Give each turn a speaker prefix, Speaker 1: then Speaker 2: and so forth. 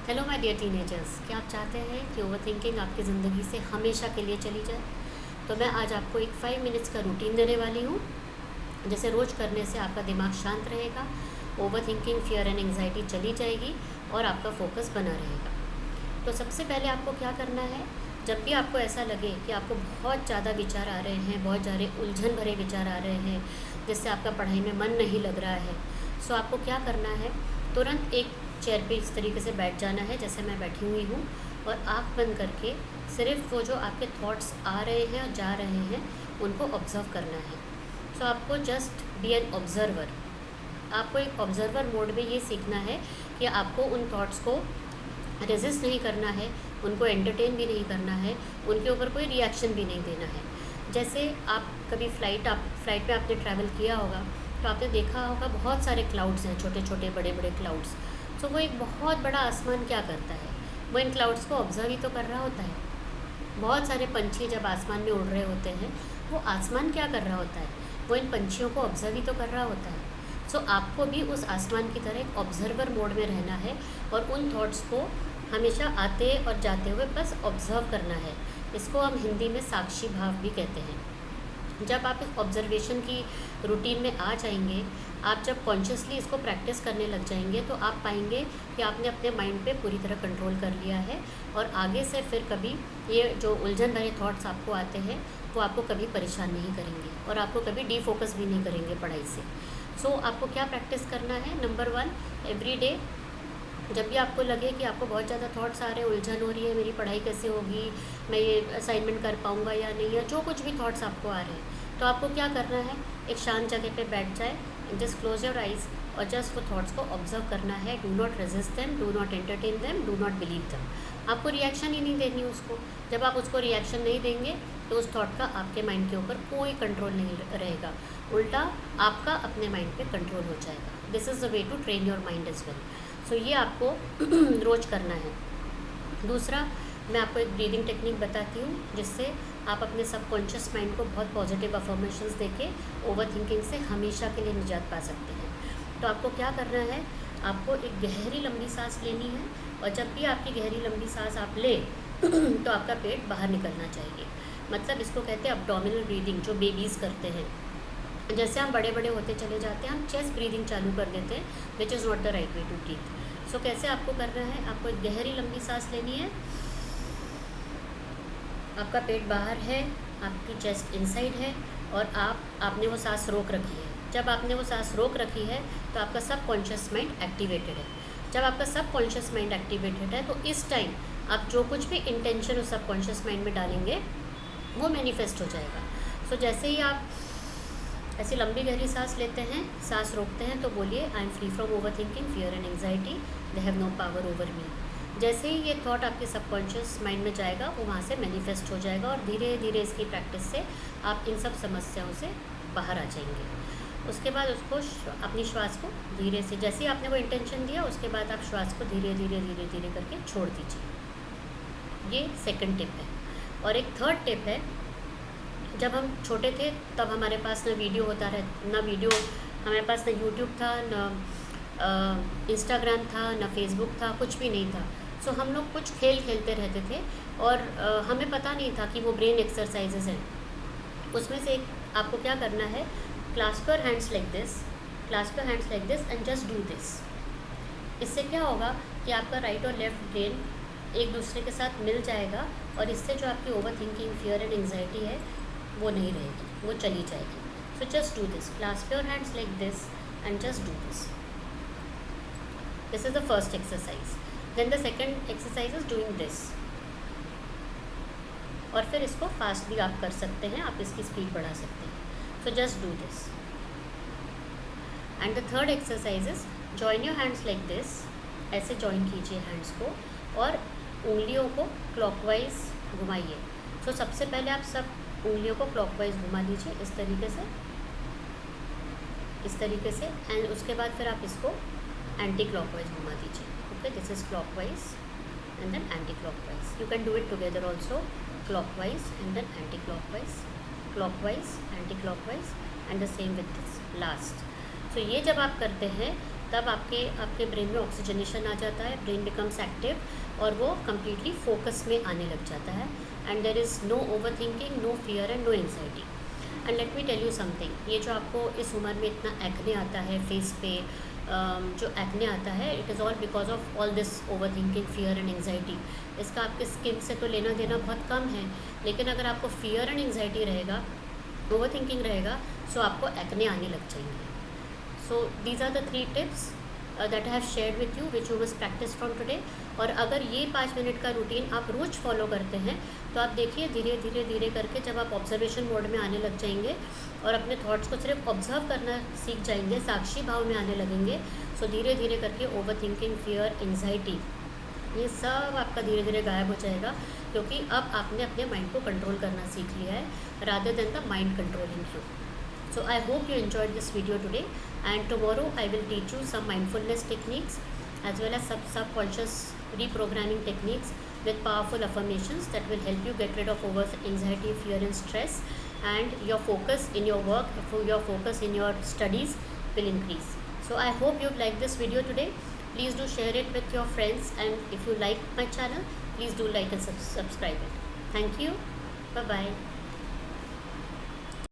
Speaker 1: Hello my dear teenagers, क्या आप चाहते हैं कि ओवर थिंकिंग आपकी ज़िंदगी से हमेशा के लिए चली जाए? तो मैं आज आपको एक 5 मिनट्स का रूटीन देने वाली हूँ, जैसे रोज़ करने से आपका दिमाग शांत रहेगा, over thinking, fear and anxiety चली जाएगी और आपका फोकस बना रहेगा। तो सबसे पहले आपको क्या करना है, जब भी आपको ऐसा लगे कि आपको बहुत ज़्यादा विचार आ रहे हैं, बहुत ज़्यादा उलझन भरे विचार आ रहे हैं, जिससे आपका पढ़ाई में मन नहीं लग रहा है, सो आपको क्या करना है, तुरंत एक चेयर पे इस तरीके से बैठ जाना है जैसे मैं बैठी हुई हूँ, और आँख बंद करके सिर्फ वो जो आपके थॉट्स आ रहे हैं और जा रहे हैं उनको ऑब्ज़र्व करना है। सो आपको जस्ट बी एन ऑब्ज़र्वर। आपको एक ऑब्ज़र्वर मोड में ये सीखना है कि आपको उन थॉट्स को रेजिस्ट नहीं करना है, उनको एंटरटेन भी नहीं करना है, उनके ऊपर कोई रिएक्शन भी नहीं देना है। जैसे आप कभी फ्लाइट में आपने ट्रैवल किया होगा, तो आपने देखा होगा बहुत सारे क्लाउड्स हैं, छोटे छोटे बड़े बड़े क्लाउड्स। सो वो एक बहुत बड़ा आसमान क्या करता है, वो इन क्लाउड्स को ऑब्जर्व ही तो कर रहा होता है। बहुत सारे पंछी जब आसमान में उड़ रहे होते हैं, वो आसमान क्या कर रहा होता है, वो इन पंछियों को ऑब्जर्व ही तो कर रहा होता है। सो आपको भी उस आसमान की तरह एक ऑब्जर्वर मोड में रहना है और उन थॉट्स को हमेशा आते और जाते हुए बस ऑब्जर्व करना है। इसको हम हिंदी में साक्षी भाव भी कहते हैं। जब आप इस ऑब्जर्वेशन की रूटीन में आ जाएंगे, आप जब कॉन्शियसली इसको प्रैक्टिस करने लग जाएंगे, तो आप पाएंगे कि आपने अपने माइंड पे पूरी तरह कंट्रोल कर लिया है और आगे से फिर कभी ये जो उलझन भरे थॉट्स आपको आते हैं वो आपको कभी परेशान नहीं करेंगे और आपको कभी डीफोकस भी नहीं करेंगे पढ़ाई से। सो आपको क्या प्रैक्टिस करना है, नंबर 1, एवरी डे जब भी आपको लगे कि आपको बहुत ज़्यादा थॉट्स आ रहे हैं, उलझन हो रही है, मेरी पढ़ाई कैसे होगी, मैं ये असाइनमेंट कर पाऊँगा या नहीं, या जो कुछ भी थॉट्स आपको आ रहे हैं, तो आपको क्या करना है, एक शांत जगह पे बैठ जाए, जस्ट क्लोज योर आइज़ और जस्ट वो थॉट्स को ऑब्जर्व करना है। Do not resist them, do not entertain them, do not believe them. आपको रिएक्शन ही नहीं देनी उसको। जब आप उसको रिएक्शन नहीं देंगे तो उस थॉट का आपके माइंड के ऊपर कोई कंट्रोल नहीं रहेगा, उल्टा आपका अपने माइंड पे कंट्रोल हो जाएगा। This is the way to train your mind as well. So ये आपको रोज़ करना है। दूसरा, मैं आपको एक ब्रीदिंग टेक्निक बताती हूँ जिससे आप अपने सबकॉन्शियस माइंड को बहुत पॉजिटिव अफर्मेशंस देके ओवर थिंकिंग से हमेशा के लिए निजात पा सकते हैं। तो आपको क्या करना है, आपको एक गहरी लंबी सांस लेनी है और जब भी आपकी गहरी लंबी सांस आप लें तो आपका पेट बाहर निकलना चाहिए। मतलब इसको कहते हैं अब्डोमिनल ब्रीदिंग, जो बेबीज़ करते हैं। जैसे हम बड़े बड़े होते चले जाते हैं, हम चेस्ट ब्रीदिंग चालू कर देते हैं, which is not the right way to teeth. So कैसे आपको करना है, आपको एक गहरी लंबी सांस लेनी है, आपका पेट बाहर है, आपकी चेस्ट इनसाइड है और आपने वो सांस रोक रखी है। जब आपने वो सांस रोक रखी है तो आपका सबकॉन्शियस माइंड एक्टिवेटेड है। जब आपका सबकॉन्शियस माइंड एक्टिवेटेड है तो इस टाइम आप जो कुछ भी इंटेंशन उस सबकॉन्शियस माइंड में डालेंगे वो मैनिफेस्ट हो जाएगा। सो जैसे ही आप ऐसी लंबी गहरी सांस लेते हैं, सांस रोकते हैं, तो बोलिए, I am free from over thinking, fear and anxiety, they have no power over me. जैसे ही ये थॉट आपके सबकॉन्शियस माइंड में जाएगा वो वहाँ से मैनिफेस्ट हो जाएगा और धीरे धीरे इसकी प्रैक्टिस से आप इन सब समस्याओं से बाहर आ जाएंगे। उसके बाद उसको अपनी श्वास को धीरे से, जैसे ही आपने वो इंटेंशन दिया उसके बाद आप श्वास को धीरे धीरे धीरे धीरे करके छोड़ दीजिए। ये सेकंड टिप है। और एक थर्ड टिप है, जब हम छोटे थे तब हमारे पास ना वीडियो होता रहे, ना वीडियो हमारे पास, ना यूट्यूब था, ना इंस्टाग्राम था, ना फेसबुक था, कुछ भी नहीं था। सो हम लोग कुछ खेल खेलते रहते थे और हमें पता नहीं था कि वो ब्रेन एक्सरसाइजेज हैं। उसमें से एक आपको क्या करना है, clasp your hands like this, clasp your hands like this and just do this. इससे क्या होगा कि आपका राइट और लेफ्ट ब्रेन एक दूसरे के साथ मिल जाएगा और इससे जो आपकी over thinking, fear and anxiety है वो नहीं रहेगी, वो चली जाएगी। So just do this, clasp your hands like this and just do this. This is the first exercise. Then the second exercise is doing this. और फिर इसको फास्ट भी आप कर सकते हैं, आप इसकी स्पीड बढ़ा सकते हैं। सो just do this. And the third exercise is join your hands like this. ऐसे जॉइन कीजिए हैंड्स को और उंगलियों को क्लॉकवाइज घुमाइए। सो सबसे पहले आप सब उंगलियों को क्लॉकवाइज घुमा दीजिए इस तरीके से, इस तरीके से, एंड उसके बाद फिर आप इसको एंटी क्लॉकवाइज घुमा दीजिए। Okay, this is clockwise and then anti clockwise. You can do it together also, clockwise and then anti clockwise, clockwise anti clockwise and the same with this last. So ये जब आप करते हैं तब आपके brain में ऑक्सीजनेशन आ जाता है, ब्रेन बिकम्स एक्टिव और वो कम्प्लीटली फोकस में आने लग जाता है। And there is no over thinking, no fear and no anxiety. And let me tell you something, ये जो आपको इस उम्र में इतना एक्ने आता है फेस पे, जो एक्ने आता है, it is all because of all this over thinking, fear and anxiety. इसका आपके स्किन से तो लेना देना बहुत कम है, लेकिन अगर आपको फियर एंड एंजाइटी रहेगा, ओवर थिंकिंग रहेगा, सो आपको एक्ने आने लग जाएंगे। So these are the 3 tips that I have shared with you which you must practise from today. और अगर ये 5 मिनट का रूटीन आप रोज़ फॉलो करते हैं तो आप देखिए धीरे धीरे धीरे करके जब आप ऑब्जर्वेशन मोड में आने लग जाएंगे और अपने थॉट्स को सिर्फ ऑब्जर्व करना सीख जाएंगे, साक्षी भाव में आने लगेंगे, सो धीरे धीरे करके ओवर थिंकिंग, फियर, एंजाइटी, ये सब आपका धीरे धीरे गायब हो जाएगा, क्योंकि अब आपने अपने माइंड को कंट्रोल करना सीख लिया है rather than the mind controlling you. So I hope you enjoyed this video today, and tomorrow I will teach you some mindfulness techniques as well as some subconscious reprogramming techniques with powerful affirmations that will help you get rid of over anxiety, fear and stress, and your focus in your work, your focus in your studies will increase. So I hope you've liked this video today. Please do share it with your friends, and if you like my channel, please do like and subscribe it. Thank you. Bye bye.